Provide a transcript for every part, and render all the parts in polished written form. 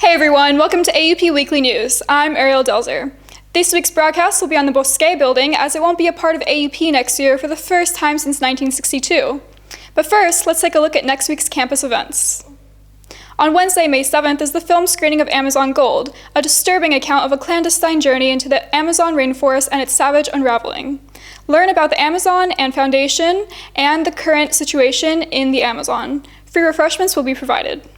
Hey everyone, welcome to AUP Weekly News. I'm Ariel Delzer. This week's broadcast will be on the Bosquet building as it won't be a part of AUP next year for the first time since 1962. But first, let's take a look at next week's campus events. On Wednesday, May 7th is the film screening of Amazon Gold, a disturbing account of a clandestine journey into the Amazon rainforest and its savage unraveling. Learn about the Amazon and Foundation and the current situation in the Amazon. Free refreshments will be provided.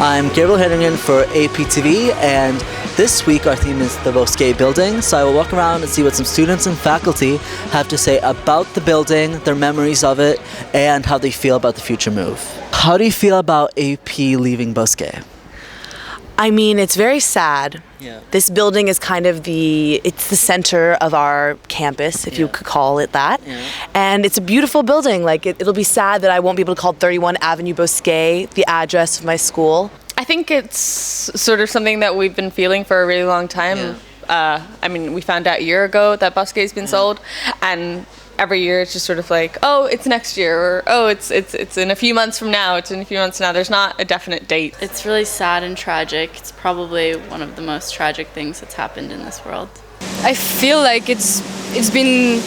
I'm Gabriel Hedingen for APTV, and this week our theme is the Bosquet building, so I will walk around and see what some students and faculty have to say about the building, their memories of it, and how they feel about the future move. How do you feel about AP leaving Bosquet? I mean, it's very sad. Yeah. This building is kind of it's the center of our campus, if you could call it that. Yeah. And it's a beautiful building. Like, it'll be sad that I won't be able to call 31 Avenue Bosquet the address of my school. I think it's sort of something that we've been feeling for a really long time. Yeah. I mean, we found out a year ago that Bosquet's been sold, and every year it's just sort of like, oh, it's next year, or oh, it's in a few months from now, it's in a few months now. There's not a definite date. It's really sad and tragic. It's probably one of the most tragic things that's happened in this world. I feel like it's been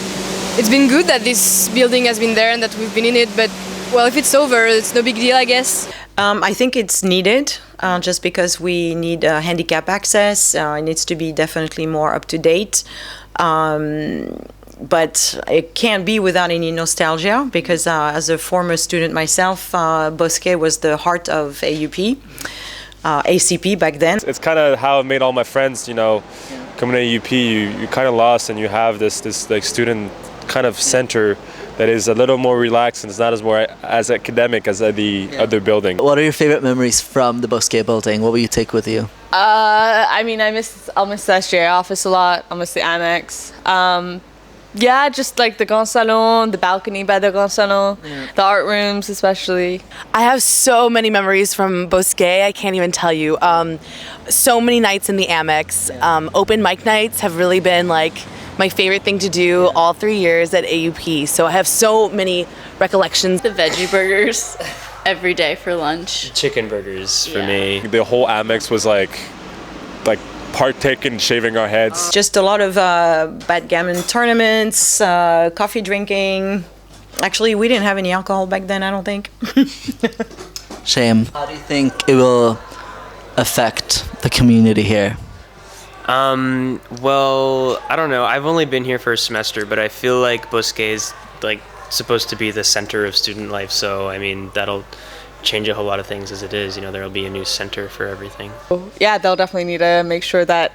good that this building has been there and that we've been in it, but well, if it's over, it's no big deal, I guess. I think it's needed just because we need handicap access. It needs to be definitely more up to date. But it can't be without any nostalgia because as a former student myself, Bosquet was the heart of AUP, ACP back then. It's kind of how I made all my friends, you know, coming to AUP, you kind of lost and you have this like student kind of center that is a little more relaxed and it's not as academic as the other building. What are your favorite memories from the Bosquet building? What will you take with you? I mean, I'll miss the SGA office a lot. I'll miss the annex. Yeah, just like the Grand Salon, the balcony by the Grand Salon, the art rooms especially. I have so many memories from Bosquet, I can't even tell you. So many nights in the Amex. Open mic nights have really been like my favorite thing to do all 3 years at AUP. So I have so many recollections. The veggie burgers every day for lunch. Chicken burgers for me. The whole Amex was like partaking, shaving our heads. Just a lot of backgammon tournaments, coffee drinking. Actually, we didn't have any alcohol back then, I don't think. Shame. How do you think it will affect the community here? Well, I don't know. I've only been here for a semester, but I feel like Bosquet is like supposed to be the center of student life. So, I mean, that'll change a whole lot of things as it is. You know, there'll be a new center for everything. Yeah, they'll definitely need to make sure that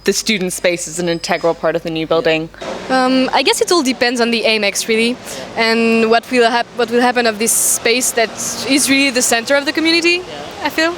the student space is an integral part of the new building. I guess it all depends on the Amex, really, and what will happen of this space that is really the center of the community, I feel.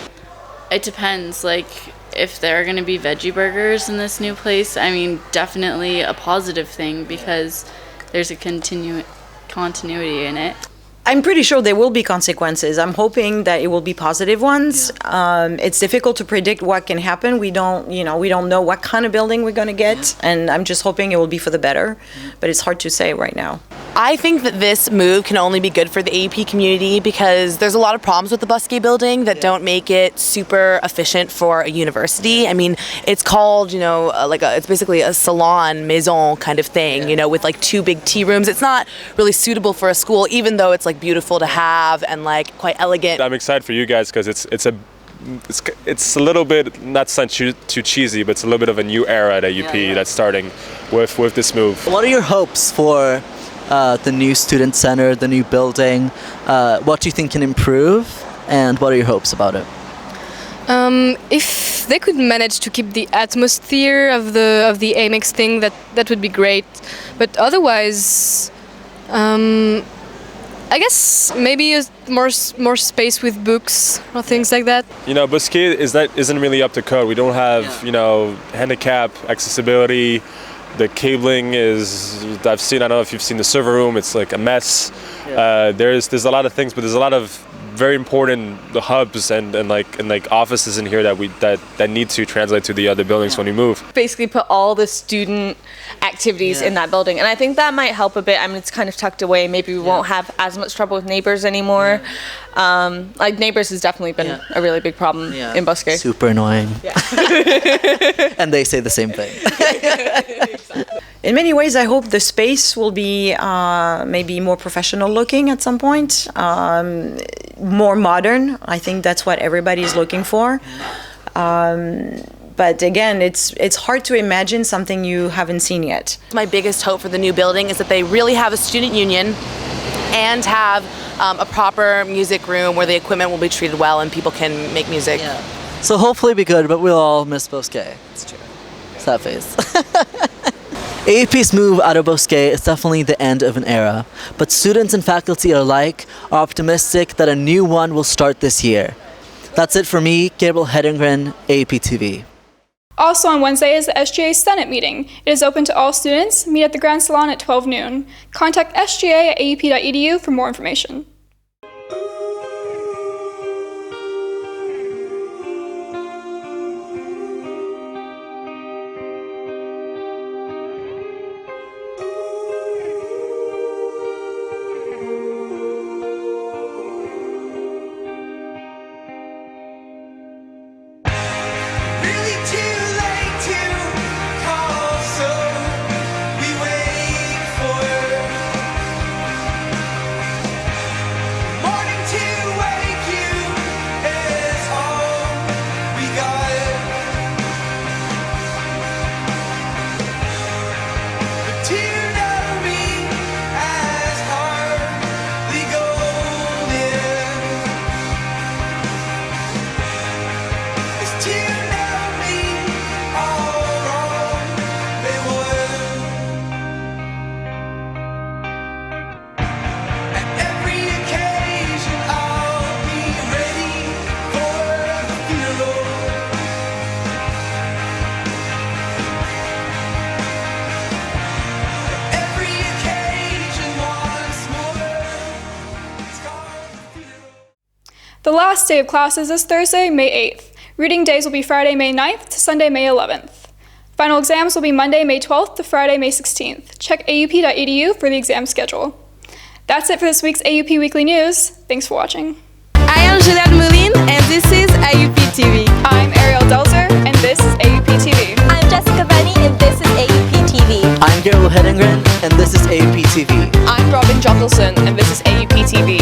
It depends, like, if there are going to be veggie burgers in this new place, I mean, definitely a positive thing because there's a continuity in it. I'm pretty sure there will be consequences. I'm hoping that it will be positive ones. It's difficult to predict what can happen. We don't know what kind of building we're going to get, and I'm just hoping it will be for the better, but it's hard to say right now. I think that this move can only be good for the AUP community because there's a lot of problems with the Bosquet building that don't make it super efficient for a university. I mean, it's called, it's basically a salon, maison kind of thing, with like 2 big tea rooms. It's not really suitable for a school, even though it's like beautiful to have and like quite elegant. I'm excited for you guys because it's a little bit, not too cheesy, but it's a little bit of a new era at AUP that's starting with this move. What are your hopes for the new student center, the new building? What do you think can improve, and what are your hopes about it? If they could manage to keep the atmosphere of the Amex thing, that would be great. But otherwise, I guess maybe more space with books or things like that. Bosquet isn't really up to code. We don't have handicap accessibility. The cabling is, I don't know if you've seen the server room, it's like a mess. There's a lot of things, but there's a lot of very important hubs and offices in here that need to translate to the other buildings when we move. Basically put all the student activities in that building, and I think that might help a bit. I mean, it's kind of tucked away. Maybe we won't have as much trouble with neighbors anymore. Like neighbors has definitely been a really big problem in Bosquet. Super annoying. And they say the same thing. In many ways, I hope the space will be maybe more professional looking at some point, more modern. I think that's what everybody is looking for. But again, it's hard to imagine something you haven't seen yet. My biggest hope for the new building is that they really have a student union and have a proper music room where the equipment will be treated well and people can make music. So hopefully be good, but we'll all miss Bosquet. It's true. It's that face. AUP's move out of Bosquet is definitely the end of an era, but students and faculty alike are optimistic that a new one will start this year. That's it for me, Gabriel Hedengren, AUP TV. Also on Wednesday is the SGA Senate meeting. It is open to all students. Meet at the Grand Salon at 12 noon. Contact sga at aup.edu for more information. The last day of classes is Thursday, May 8th. Reading days will be Friday, May 9th to Sunday, May 11th. Final exams will be Monday, May 12th to Friday, May 16th. Check aup.edu for the exam schedule. That's it for this week's AUP Weekly News. Thanks for watching. I am Juliette Moulin, and this is AUP TV. I'm Ariel Delzer, and this is AUP TV. I'm Jessica Benny, and this is AUP TV. I'm Gabriel Hedengren, and this is AUP TV. I'm Robin Jockelson, and this is AUP TV.